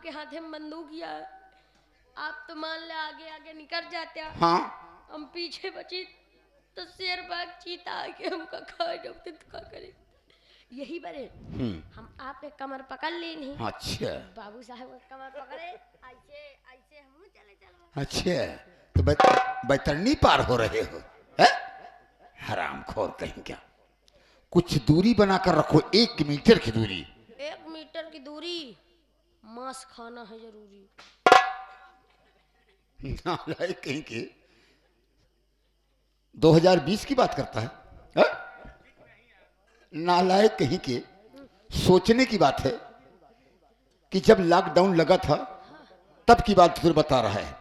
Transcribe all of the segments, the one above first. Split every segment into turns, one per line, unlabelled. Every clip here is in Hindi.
आपके हाथ में बंदूक या आप तो मान ले आगे आगे निकल जाते हैं।
हाँ
हम पीछे बची तो शेर बाग चीता आके हमका खा जाते तो क्या करे। यही बरे हम आपके कमर पकड़ ले नहीं।
अच्छा
बाबू साहब कमर पकड़े ऐसे ऐसे हम चले चल।
अच्छा तो बैतरनी पार हो रहे हो है? हरामखोर कहीं क्या। कुछ दूरी बनाकर रखो, 1 मीटर की दूरी।
1 मीटर की दूरी। मांस खाना है जरूरी।
नालायक कहीं के 2020 की बात करता है? नालायक कहीं के। सोचने की बात है कि जब लॉकडाउन लगा था तब की बात फिर बता रहा है।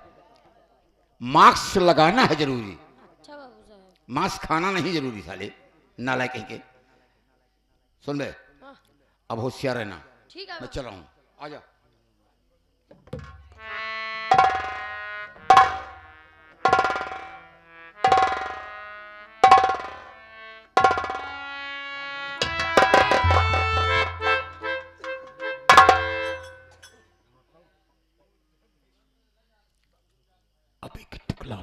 मास्क लगाना है जरूरी,
अच्छा बाबू साहब।
मांस खाना नहीं जरूरी। साले नालायक कहीं के। सुन ले,
हाँ
अब होशियार रहना।
ठीक है
मैं चल रहा हूं, आजा। अबे कि टुकला,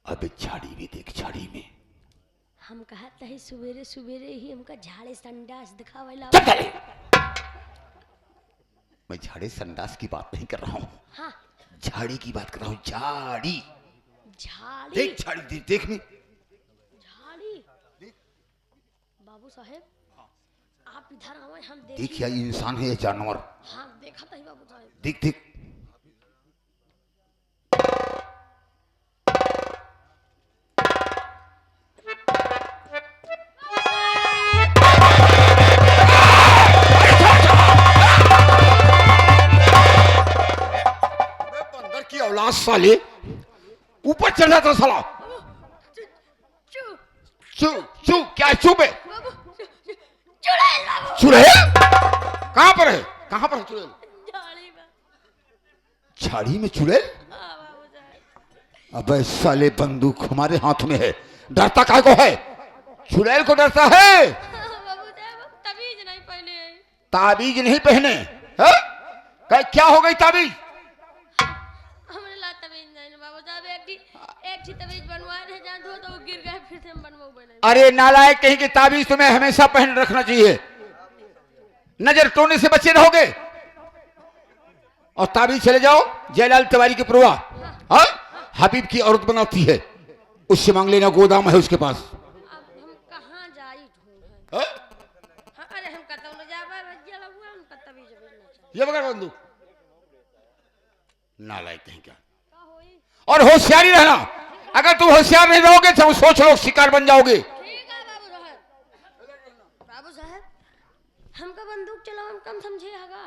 अबे झाड़ी भी देख, झाड़ी में
हम कहते हैं सवेरे सवेरे ही हमका झाड़े संडास दिखावेला।
मैं झाड़ी संडास की बात नहीं कर रहा हूँ।
हाँ
झाड़ी की बात कर रहा हूँ। झाड़ी
झाड़ी।
देख, झाड़ी देख, देख नहीं।
झाड़ी बाबू साहेब आप इधर आवे हम देख।
देख, या इंसान है या जानवर?
हाँ देखा था ही बाबू साहेब।
देख देख। बंदर की औलाद साले, ऊपर चढ़ जाता साला।
चू
चू चू क्या है? चुप है।
बाबू चुड़ैल बाबू।
चुड़ैल कहां पर है? कहां पर है चुड़ैल?
झाड़ी में।
झाड़ी में चुड़ैल?
हाँ बाबू साहेब।
अबे साले, बंदूक हमारे हाथ में है, डरता काय को है? चुड़ैल को डरता है?
बाबू साहब तमीज नहीं पहने।
ताबीज नहीं पहने है? क्या हो गई ताबीज?
हमने ला तमीज नहीं बाबू साहब। एक ही तमीज बनवाए थे जान दो तो गिर गए, फिर से हम बनवाओ बने।
अरे नालायक कहीं की, ताबीज तुम्हें हमेशा पहन रखना चाहिए, नजर टोने से बचे रहोगे। और ताबीज चले जाओ जयलाल तिवारी की पुरवा, हाँ? हबीब की औरत बनाती है, उससे मांग लेना, गोदाम है उसके पास।
अब हम कहाँ जाई ढूंढ।
हाँ?
हाँ, अरे हम कहता हूँ जावा रज्जा लगुआ उनका तमीज भेजना चाहिए।
ये बगैर बंदूक नालायक कहीं क्या।
का होई।
और होशियारी रहना, अगर तुम होशियार नहीं रहोगे तो सोच लो शिकार बन जाओगे।
ठीक है बाबू साहब। बाबू साहब हमका बंदूक चलाओ हम कम समझे हगा।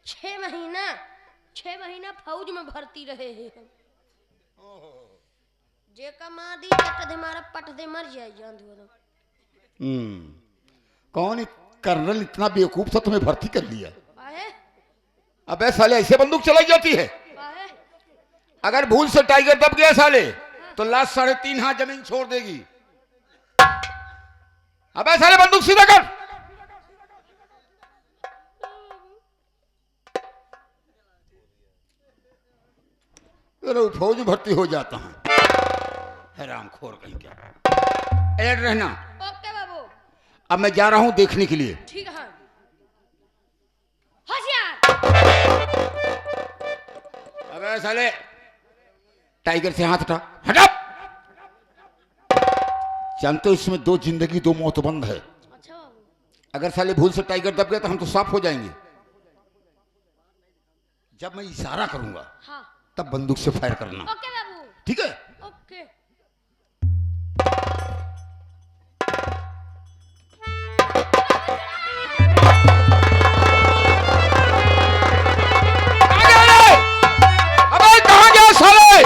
6 महीना फौज में भर्ती रहे हैं हम। जे कमा दी चट दे मारा पट दे मर जाए जान दो।
कौन कर्नल इतना बेवकूफ था तुम्हें भर्ती कर लिया?
काहे
अबे साले, ऐसे बंदूक चलाई जाती है?
काहे।
अगर भूल से टाइगर दब गया साले तो लाश 3.5 हाथ जमीन छोड़ देगी। अबे साले, बंदूक सीधा कर। अरे फौज में भर्ती हो जाता हूं, हरामखोर कहीं क्या। अलर्ट रहना।
ओके बाबू।
अब मैं जा रहा हूं देखने के लिए।
ठीक है होशियार।
अबे साले, टाइगर से हाथ हटा, हटा। जानते हो इसमें 2 जिंदगी 2 मौत बंद है।
अच्छा बाबू।
अगर साले भूल से टाइगर दब गया तो हम तो साफ हो जाएंगे। जब मैं इशारा करूंगा
हाँ
तब बंदूक से फायर करना,
ओके बाबू।
ठीक है?
ओके।
अबे कहां गया साले?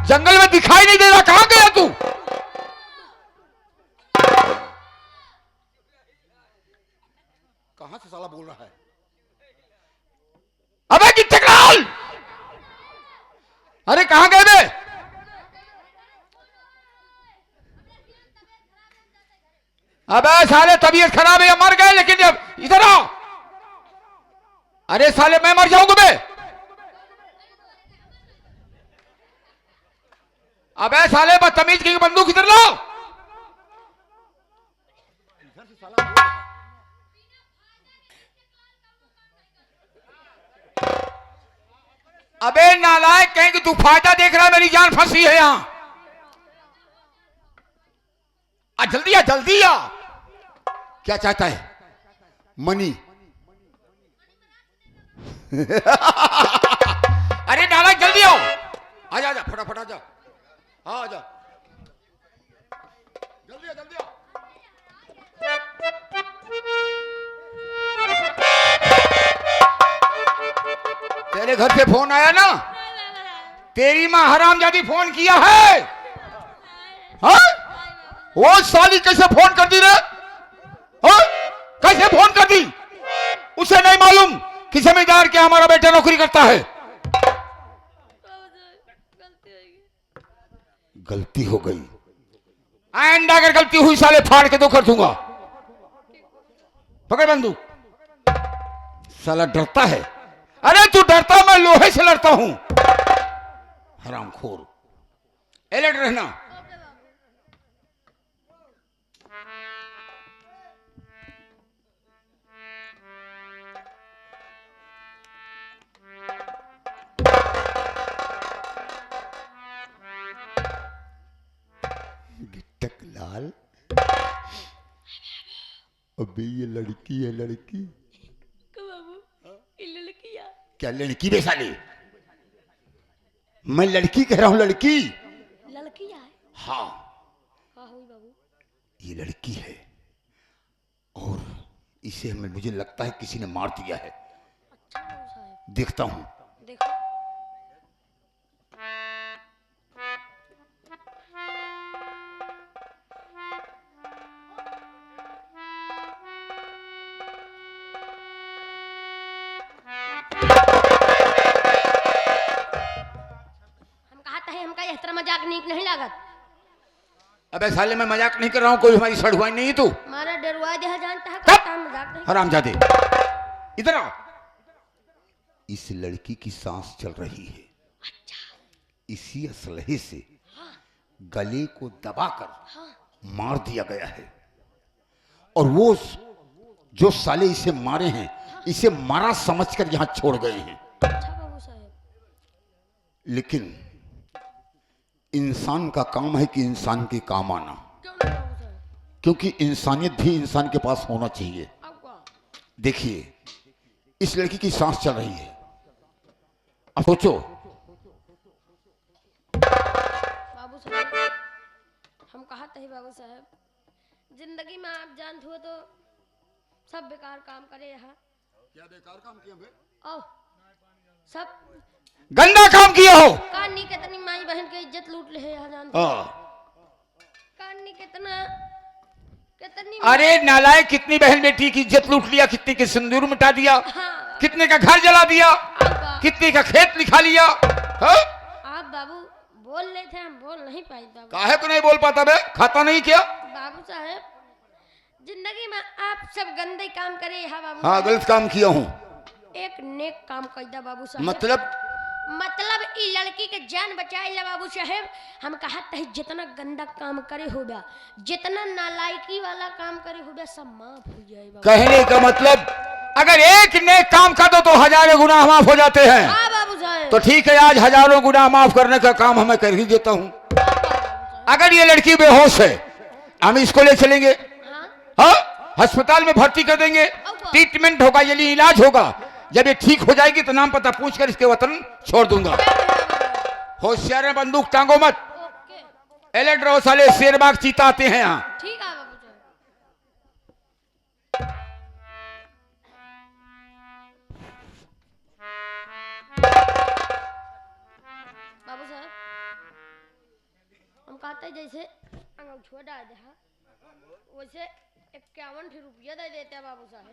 जंगल में दिखाई नहीं दे रहा, कहां गया तू? कहां से साला बोल रहा है? अबे कि टकराल, अरे कहां गए बे? अबे साले, तबीयत खराब है या मर गए? लेकिन जब इधर आओ, अरे साले मैं मर जाऊंगा बे। अबे साले बदतमीज की बंदूक इधर लाओ। अबे नालायक कहेंगे तू फायदा देख रहा है, मेरी जान फंसी है यहां। आ जल्दी आ, जल्दी आ। क्या चाहता है? मनी। अरे नालायक जल्दी आओ, आजा आजा फटाफट आजा। हाँ आजा, जल्दी आ जल्दी आ। तेरे घर से फोन आया ना? तेरी माँ हरामजादी फोन किया है। हाँ? वो साली कैसे फोन कर दी रे? हाँ? कैसे फोन कर दी? उसे नहीं मालूम कि जमींदार के हमारा बेटा नौकरी करता है। गलती हो गई, आइंदा अगर गलती हुई साले फाड़ के दो कर दूंगा। पकड़ बंदूक। साला डरता है। अरे तू डरता, मैं लोहे से लड़ता हूं। हरामखोर, अलर्ट रहना। गिट्टक लाल, अबे ये लड़की है, लड़की।
लड़किया
क्या लड़की बे साले? मैं लड़की कह रहा हूं, लड़की।
लड़किया है?
हाँ
हाँ हुई बाबू।
ये लड़की है और इसे मुझे लगता है किसी ने मार दिया है।
अच्छा बाबू साहब,
देखता हूं।
देखो। हमका यह तरह मजाक नीक नहीं लागत।
अबे साले मैं मजाक नहीं कर रहा हूं, कोई हमारी सड़ुआई नहीं है तू।
मारा डरवा दे जानता है, कहता है मजाक नहीं।
हरामजादे इधर आ। इस लड़की की सांस चल रही है।
अच्छा।
इसी असलहे से गले को दबाकर मार दिया गया है। और वो जो साले इसे मारे हैं, इसे मारा समझकर यहां छोड़ गए हैं।
अच्छा बाबू साहब।
लेकिन इंसान का काम है कि इंसान के काम आना।
क्यों नहीं बाबू साहब?
क्योंकि इंसानियत भी इंसान के पास होना चाहिए। देखिए इस लड़की की सांस चल रही है। अब सोचो
बाबू साहब, हम कहा थे बाबू साहब, जिंदगी में आप जानते हो तो सब बेकार काम करे यहाँ।
क्या बेकार काम किया बे?
ओ सब
गंदा काम किया हो।
कानी कितनी माई बहन की इज्जत लूट ले है यहाँ जानते हो? कानी कितना कितनी।
अरे नालायक, कितनी बहन बेटी की इज्जत लूट लिया, कितने के सिंदूर मिटा दिया।
हाँ।
कितने का घर जला दिया, कितने का खेत लिखा लिया। हाँ?
आप बाबू बोल रहे थे, हम बोल नहीं पाए बाबू।
काहे को नहीं बोल पाता बे? खाता नहीं क्या?
बाबू साहब, जिंदगी में आप सब गंदे काम करे यहाँ बाबू।
हाँ गलत काम किया हूँ।
एक नेक काम कैदा बाबू साहब। मतलब ई लड़की के जान बचाई ला बाबू साहब। हम कहा था जितना गंदा काम करे होगा, जितना नालायकी वाला काम करे होगा, सब माफ हो जाए बाबू।
कहने का मतलब अगर एक नेक काम कर दो तो हजारों गुनाह माफ हो जाते हैं।
हाँ बाबू साहब।
तो ठीक है, आज हजारों गुनाह माफ करने का काम हमें कर ही देता हूँ। अगर ये लड़की बेहोश है, हम इसको ले चलेंगे। हाँ, अस्पताल में भर्ती कर देंगे, ट्रीटमेंट होगा, यानी इलाज होगा। जब ये ठीक हो जाएगी तो नाम पता पूछकर इसके वतन छोड़ दूंगा। होशियार में बंदूक टांगो मत। अलर्ट रहो साले, शेरबाग चीता आते हैं यहाँ।
ठीक है बाबू साहब। बाबू साहब, हम कहते हैं जैसे अंगूठा डाल दे वैसे 51 रुपया दे देते हैं बाबू साहब।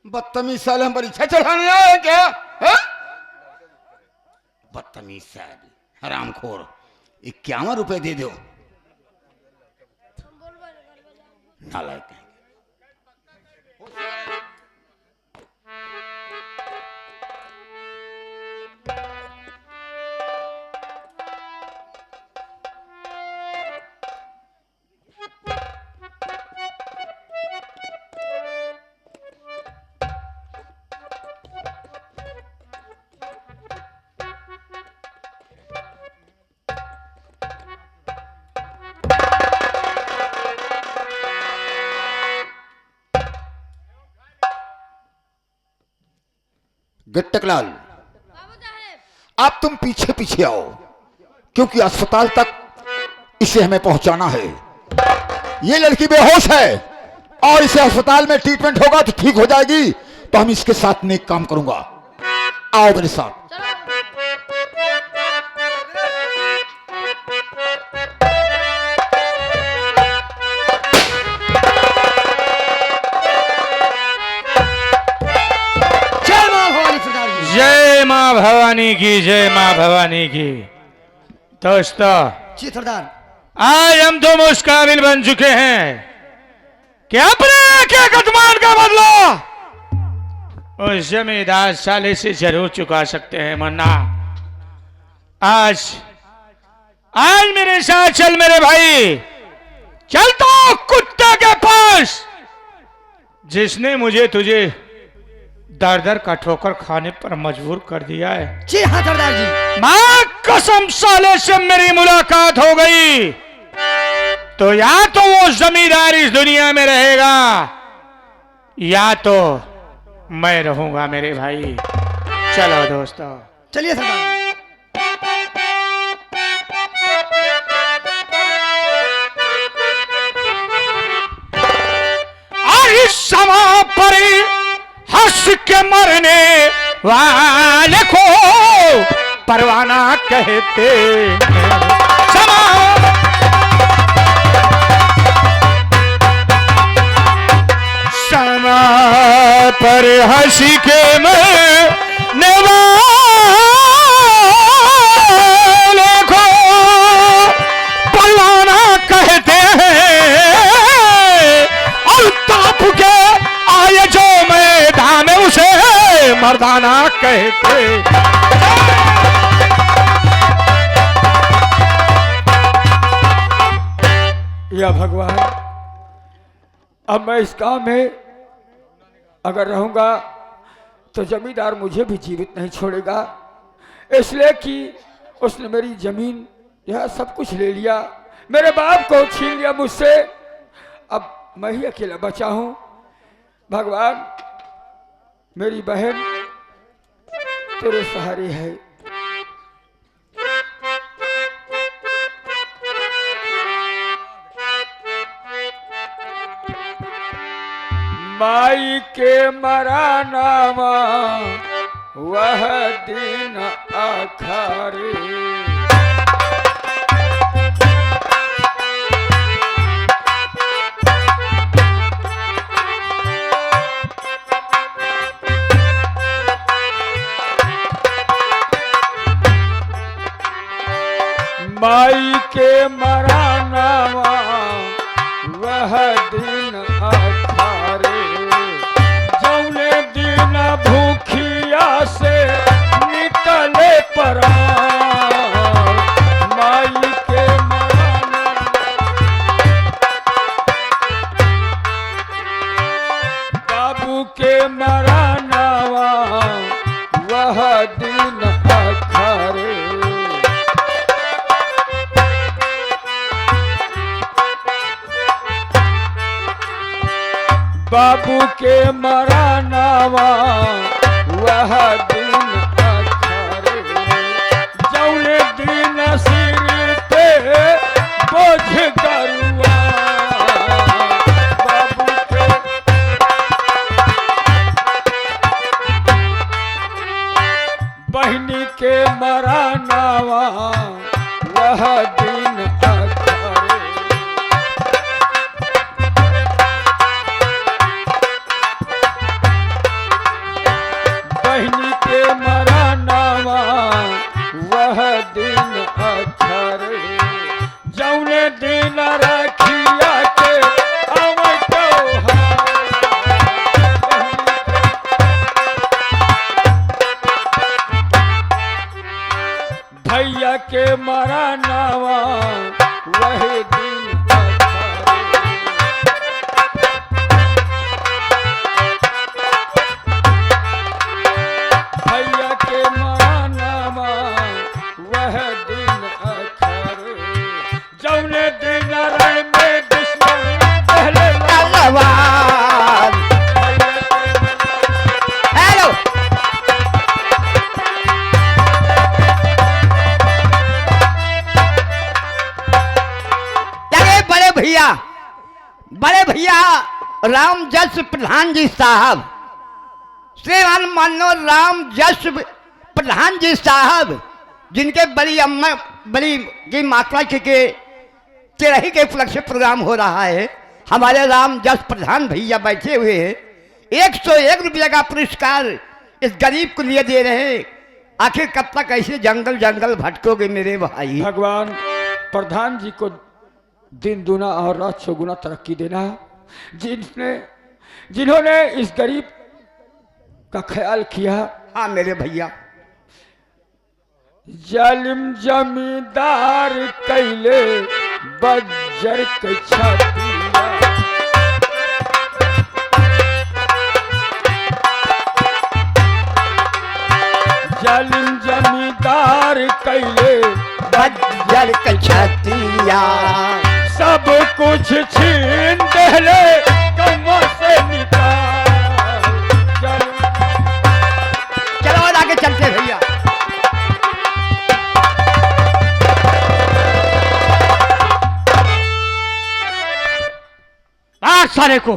बदतमीज साले, हम परीक्षा चढ़ाने आए हैं क्या? बदतमीज साले, हरामखोर। 51 रुपए दे दो। नालायक। गिट्टकलाल,
बाबू साहेब,
आप तुम पीछे पीछे आओ, क्योंकि अस्पताल तक इसे हमें पहुंचाना है। ये लड़की बेहोश है और इसे अस्पताल में ट्रीटमेंट होगा तो ठीक हो जाएगी, तो हम इसके साथ नेक काम करूंगा। आओ मेरे साथ।
चलो।
जय मां भवानी की, जय मां भवानी की। दोस्तों,
जी सरदार,
आज हम तुम उस काबिल बन चुके हैं कि अपने के कटमान का बदला उस जमींदार साले से जरूर चुका सकते हैं। मन्ना, आज आज मेरे साथ चल मेरे भाई, चल तो कुत्ते के पास जिसने मुझे तुझे दर दर का ठोकर खाने पर मजबूर कर दिया है।
जी हाँ सरदार जी।
मां कसम, साले से मेरी मुलाकात हो गई तो या तो वो जमींदार इस दुनिया में रहेगा या तो मैं रहूंगा मेरे भाई। चलो दोस्तों,
चलिए सरदार।
और इस समा पर हंस के मरने वाले को परवाना कहते हैं। समा समा पर हंस के मरने वाले को परवाना कहते हैं। और ताप के आए जो मैदान में उसे मर्दाना कहते।
या भगवान, अब मैं इस काम में अगर रहूंगा तो जमींदार मुझे भी जीवित नहीं छोड़ेगा, इसलिए कि उसने मेरी जमीन यह सब कुछ ले लिया, मेरे बाप को छीन लिया मुझसे। अब मैं ही अकेला बचा हूं। भगवान, मेरी बहन तेरे सहारे है। माई के मरानामा वह दिन आखरे, माई के मरानामा वह दिन आखरे, जौने दिन भूखिया से निकले परान। माई के मरानामा, बाबू के मरानामा वह दिन आखरे, बाबू के मरानावा वह दिन आखरे, जौने दिन सिर पे बोझ करुआ। बाबू के बहनी के मरानावा वह दिन आखरे, बहनी के मारा नावा वही दिन अखारे। भैया के मारा नावा वह दिन अखारे। जौने दिन रण में दुश्मन पहले
तलवार। हेलो बड़े भैया राम जस प्रधान जी साहब, श्रीमान मानो राम जस प्रधान जी साहब, जिनके बड़ी अम्मा बड़ी की मात्रा के तिरही के उपलक्ष्य से प्रोग्राम हो रहा है। हमारे राम जस प्रधान भैया बैठे हुए हैं, 101 रुपये का पुरस्कार इस गरीब को लिए दे रहे हैं। आखिर कब तक ऐसे जंगल जंगल भटकोगे मेरे भाई?
भगवान प्रधान जी को दिन दुना और रात चौगुना तरक्की देना, जिन्होंने इस गरीब का ख्याल किया।
हाँ मेरे भैया।
जालिम जमींदार कैले बज्जर के छतिया। जालिम जमींदार कैले
बज्जर के छतिया।
सब कुछ छीन देले कमर से निकाल।
चलो और आगे चलते भैया।
सारे को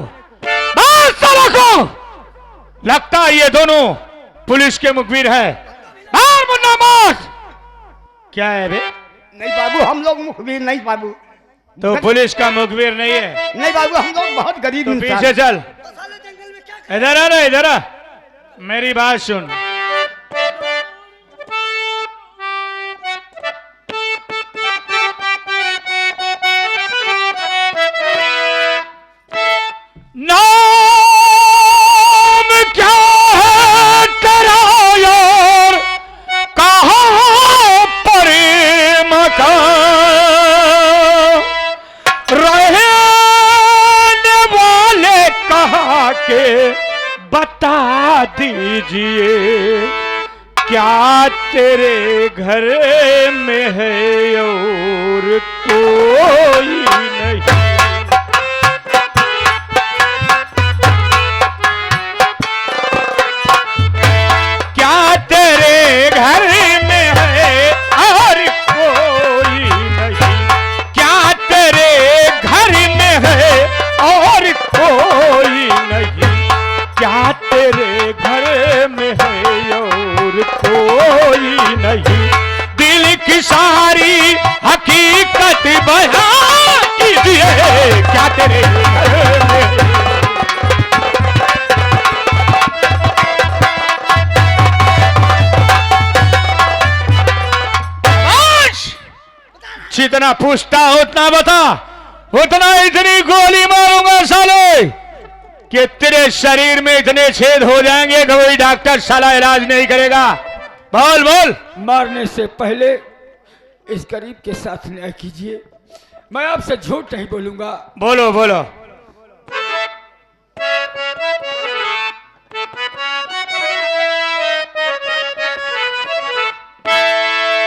लगता है ये दोनों पुलिस के मुखबिर है। मार मुन्ना मार। क्या है बे?
नहीं बाबू, हम लोग मुखबिर नहीं बाबू।
तो पुलिस का मुखबिर नहीं है?
नहीं बाबू, हम लोग बहुत गरीब
तो
इंसान।
पीछे चल। इधर आ रहा, इधर आ, मेरी बात सुन। नाम क्या है तेरा यार, कहाँ प्रेम का रहने वाले कहाँ के बता दीजिए। क्या तेरे घर में है और कोई नहीं? घर में है और कोई नहीं? क्या तेरे घर में है और कोई नहीं? क्या तेरे घर में है और कोई नहीं? दिल की सारी हकीकत बयां कीजिए। क्या तेरे घर में जितना पूछता उतना बता, उतना इतनी गोली मारूंगा साले कि तेरे शरीर में इतने छेद हो जाएंगे कि कोई डॉक्टर साला इलाज नहीं करेगा। बोल बोल।
मारने से पहले इस गरीब के साथ न्याय कीजिए। मैं आपसे झूठ नहीं बोलूंगा।
बोलो बोलो।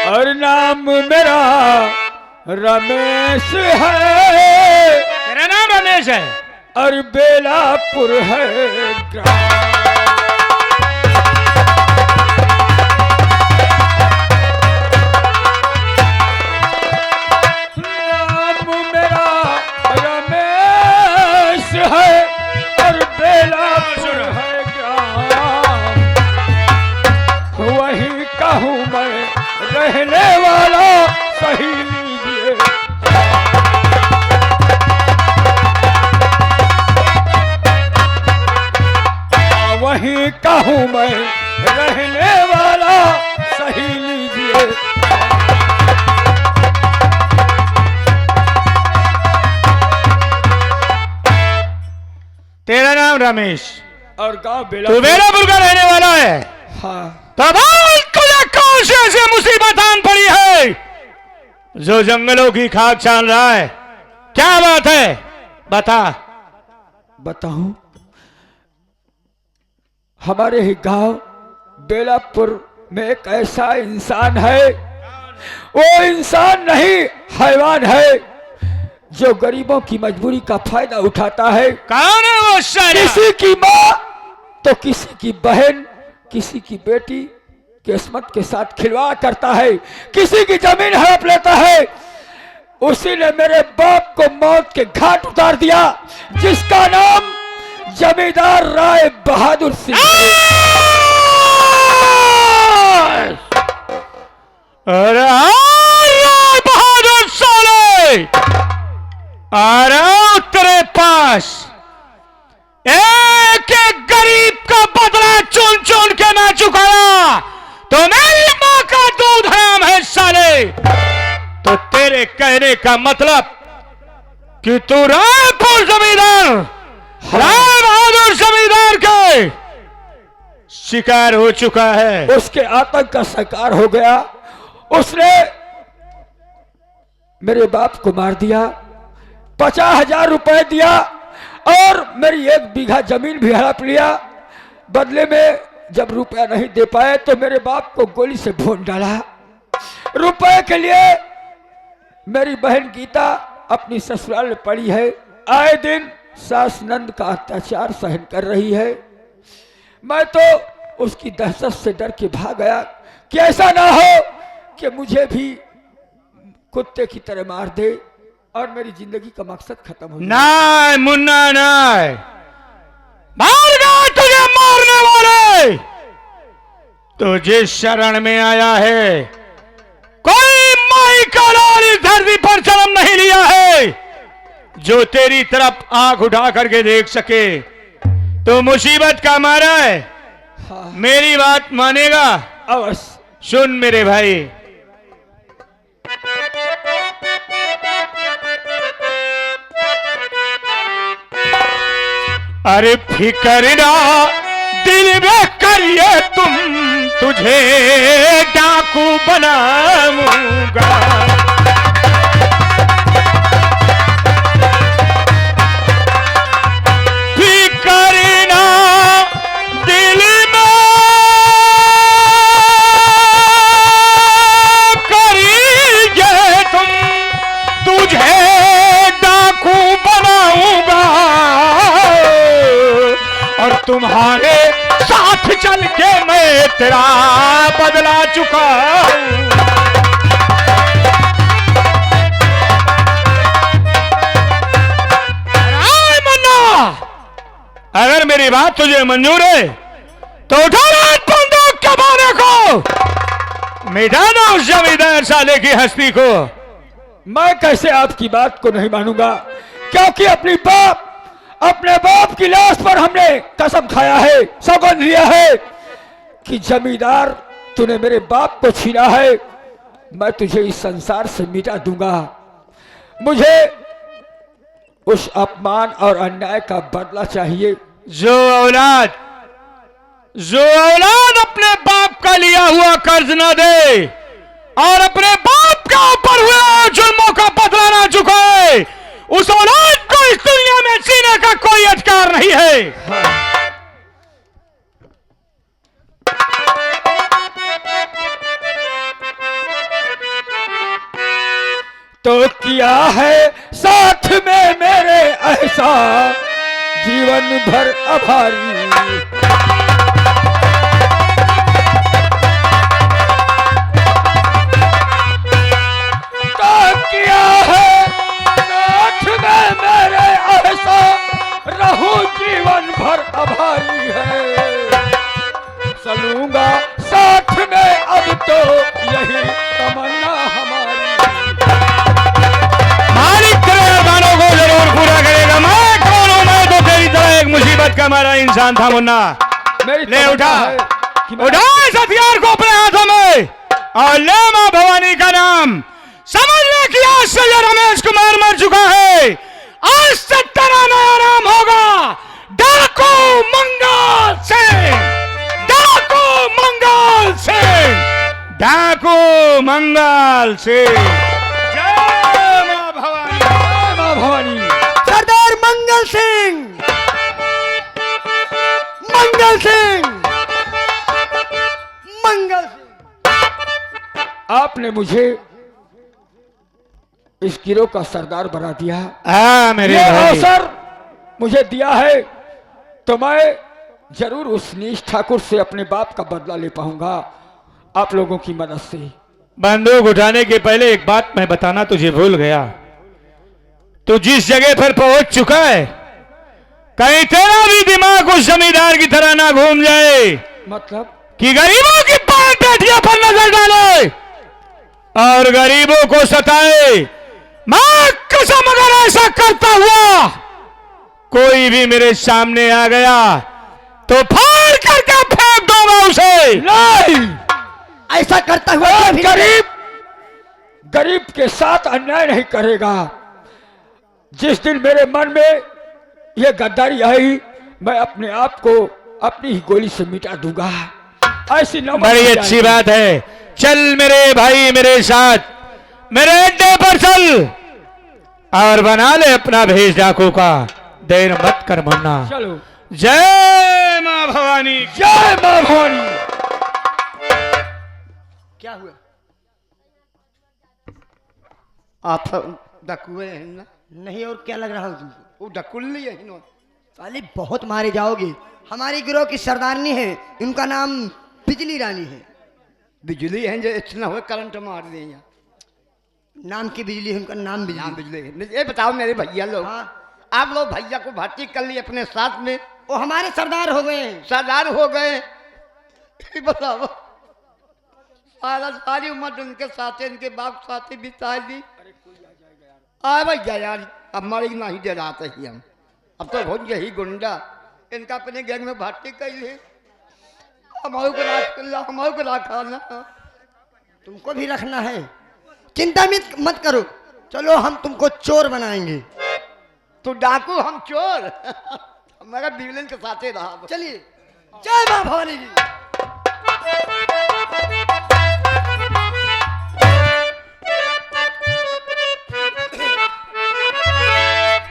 और नाम मेरा रमेश है।
तेरा नाम रमेश है?
और बेलापुर है ग्राम। नाम मेरा रमेश है और बेलापुर है ग्राम। वही कहूँ मैं रहने वाला, सही लीजिए। वही कहूँ मैं रहने वाला, सही लीजिए।
तेरा नाम रमेश
और गांव
तू बेलापुर का रहने वाला है?
हाँ।
तो बोल तुझे कौन से ऐसी मुसीबत आन पड़ी है जो जंगलों की खाक छान रहा है? क्या बात है, बता।
बताऊं? हमारे ही गांव बेलापुर में एक ऐसा इंसान है, वो इंसान नहीं हैवान है, जो गरीबों की मजबूरी का फायदा उठाता है।
कौन है वो शायर?
किसी की माँ तो किसी की बहन, किसी की बेटी किस्मत के साथ खिलवाड़ करता है, किसी की जमीन हड़प लेता है। उसी ने मेरे बाप को मौत के घाट उतार दिया, जिसका नाम जमींदार राय बहादुर सिंह है।
अरे राय बहादुर साले, अरे तेरे पास एक एक गरीब का बदला चुन चुन के मैं चुकाया, तो मेरी माँ का दूध हराम है साले। तो तेरे कहने का मतलब कि तू रायपुर जमींदार, राय बहादुर जमींदार के शिकार हो चुका है।
उसके आतंक का शिकार हो गया। उसने मेरे बाप को मार दिया, 50,000 रुपए दिया और मेरी 1 बीघा जमीन भी हड़प लिया। बदले में जब रुपया नहीं दे पाए तो मेरे बाप को गोली से भून डाला। रुपए के लिए मेरी बहन गीता अपनी ससुराल में पड़ी है, आए दिन सास नंद का अत्याचार सहन कर रही है। मैं तो उसकी दहशत से डर के भाग गया कि ऐसा ना हो कि मुझे भी कुत्ते की तरह मार दे और मेरी जिंदगी का मकसद खत्म हो जाए।
नाय मुन्ना नाय, मार गए तुझे मारने वाले। तो जिस शरण में आया है, कोई माई का लाल इस धरती पर जन्म नहीं लिया है जो तेरी तरफ आंख उठा करके देख सके। तो मुसीबत का मारा है।
हाँ।
मेरी बात मानेगा?
अवश्य।
सुन मेरे भाई, अरे फिकर ना दिल में करिए तुम, तुझे डाकू बनाऊंगा। फिकर ना दिल में करिए तुम, तुझे डाकू बनाऊंगा और तुम्हारे साथ चल के मैं तेरा बदला चुका हूं। मन्ना, अगर मेरी बात तुझे मंजूर है तो उठा बंदूक के बारे को, मिटा दो उस जमींदार साले की हस्ती को।
मैं कैसे आपकी बात को नहीं मानूंगा, क्योंकि अपने बाप की लाश पर हमने कसम खाया है, सौगंध लिया है कि जमींदार तूने मेरे बाप को छीना है, मैं तुझे इस संसार से मिटा दूंगा। मुझे उस अपमान और अन्याय का बदला चाहिए।
जो औलाद अपने बाप का लिया हुआ कर्ज न दे और अपने बाप के ऊपर हुए जुल्मों का बदला ना चुकाए, उस औलाद को इस दुनिया में जीने का कोई अधिकार नहीं है।
तो किया है साथ में मेरे ऐसा जीवन भर आभारी, तो किया है साथ में मेरे ऐसा रहूं जीवन भर आभारी है। चलूंगा साथ में अब तो यही तमन्ना हमारी।
मालिक तेरे अरमानों को जरूर पूरा करेगा। मैं कौन हूं? मैं तो तेरी तरह एक मुसीबत का मारा इंसान था मुन्ना। ले उठा इस हथियार को अपने हाथों में और ले मां भवानी का नाम। समझने की आज से ये रमेश कुमार मर चुका है। आज से तेरा नया नाम होगा डाकू मंगल सिंह। डाकू मंगल सिंह। मंगल सिंह। जय मां भवानी।
जय मां भवानी।
सरदार मंगल सिंह, मंगल सिंह, मंगल सिंह।
आपने मुझे इस गिरोह का सरदार बना दिया।
हाँ मेरे
ये
भाई।
अवसर मुझे दिया है तो मैं जरूर उस नीच ठाकुर से अपने बाप का बदला ले पाऊंगा आप लोगों की मदद से।
बंदूक उठाने के पहले एक बात मैं बताना तुझे भूल गया। तू जिस जगह पर पहुंच चुका है, कहीं तेरा भी दिमाग उस जमींदार की तरह ना घूम जाए
मतलब
कि गरीबों की पांच पेटियों पर नजर डाले और गरीबों को सताए। मैं कसम अगर ऐसा करता हुआ कोई भी मेरे सामने आ गया तो फाड़ करके फेंक दूंगा उसे।
नहीं,
ऐसा करता हुआ
कोई
कभी
गरीब गरीब के साथ अन्याय नहीं करेगा। जिस दिन मेरे मन में यह गद्दारी आई, मैं अपने आप को अपनी ही गोली से मिटा दूंगा। ऐसी नौबत
बड़ी
नहीं
अच्छी
आएगी।
बात है। चल मेरे भाई मेरे साथ, मेरे अड्डे पर चल और बना ले अपना भेष डाकू का। देर मत कर मुन्ना।
चलो।
जय मां भवानी।
जय मां भवानी।
क्या हुआ? आप
डकुए हैं ना?
नहीं, और क्या लग रहा है तुमको?
वो डकुल नहीं है ना?
साले बहुत मारे जाओगे। हमारी गिरोह की सरदारनी है, इनका नाम बिजली रानी है।
बिजली है जो इतना हो करंट मार दे यहाँ।
नाम की बिजली है, उनका नाम बिजली।
यहाँ बिजली है। ये बताओ मेरे भैया लोग,
हाँ,
आप लोग भैया को भर्ती कर लिए अपने साथ में,
वो हमारे सरदार हो गए हैं।
सरदार हो गए। ये बताओ, सारी उम्र उनके साथ इनके बाप साथ बिता दी। आ भैया यार, अब हमारी नहीं दे रहा था ही हम। अब तो हो यही गुंडा इनका अपने गैंग में भर्ती कर लिए। हमारे को रखा ना।
तुमको भी रखना है, चिंता मत करो। चलो हम तुमको चोर बनाएंगे।
तो डाकू हम चोर। हमारा बिगलन के साथ ही रहा।
चलिए। जय मां भवानी जी।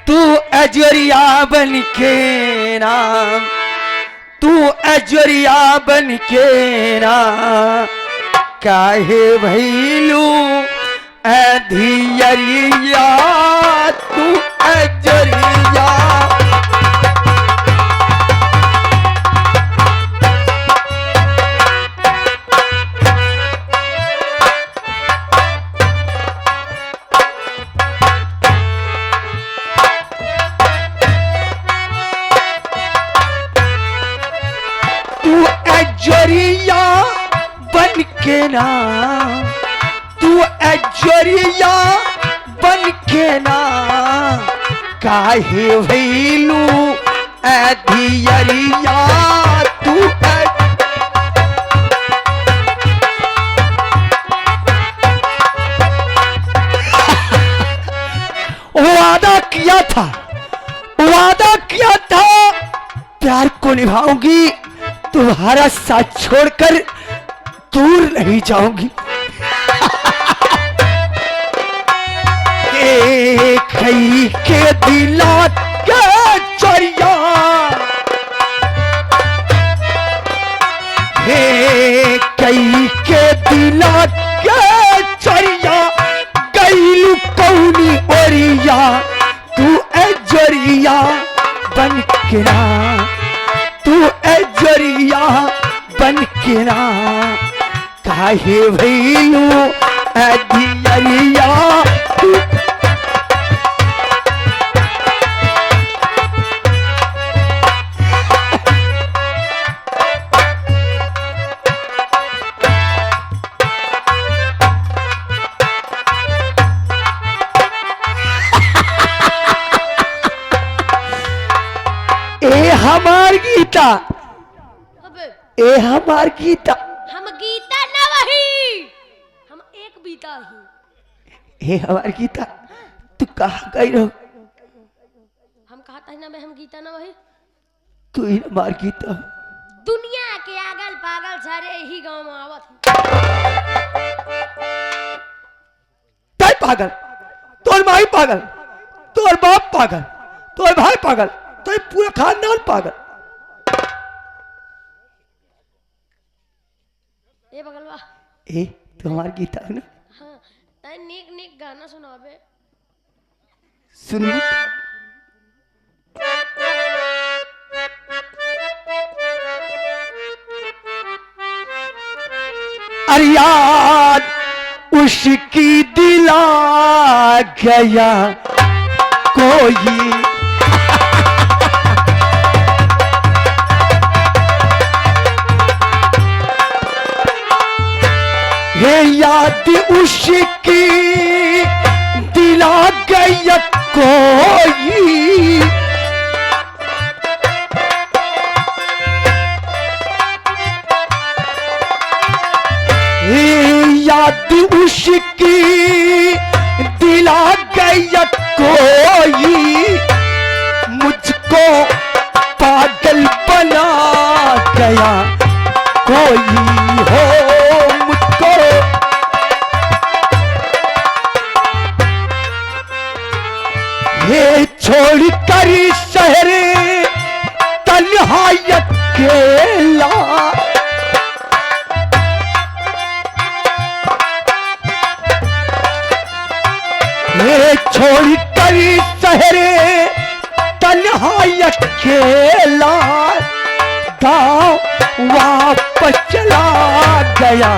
तू अजरिया बन के ना, तू अजरिया बन के ना, काहे भैलू अधियरिया, तू अजरिया। तू अजरिया बन के ना, तू अजरिया बन के ना, काहे भैलू अधियरिया, तू वादा किया था, वादा किया था प्यार को निभाऊंगी, तुम्हारा साथ छोड़कर दूर नहीं जाऊंगी। कहीं के दिला के चरिया, कहीं के दिला के चरिया, गईलू कौनी ओरिया, तू अजरिया बन के ना, तू अजरिया बन के ना, काहे भैलू अधियरिया। ए हमार गीता,
अबे
ए हमार गीता,
हम गीता ना वही, हम एक बीता ही।
ए हमार गीता, तू कहाँ गई रहो?
हम कहा था ना मैं हम गीता ना वही।
तू ही हमार गीता।
दुनिया के आगल पागल सारे यही गांव में आवत हैं।
तय पागल, तोर माई पागल, तोर बाप पागल, तोर भाई पागल, तो पूरा खानदान पागल।
ए बगलवा
ए तू हमार गीता है ना,
हाँ तय नीक नीक गाना सुनावे।
सुन अरे याद उसकी दिला गया कोई, ये याद उसकी दिला गया कोई, याद उसकी दिला गया कोई, मुझको पागल बना गया कोई हो मुझको। ये छोड़ कर शहर तन्हाई अकेला, ये छोड़ कर शहर तन्हाई अकेला, गाँव वापस चला गया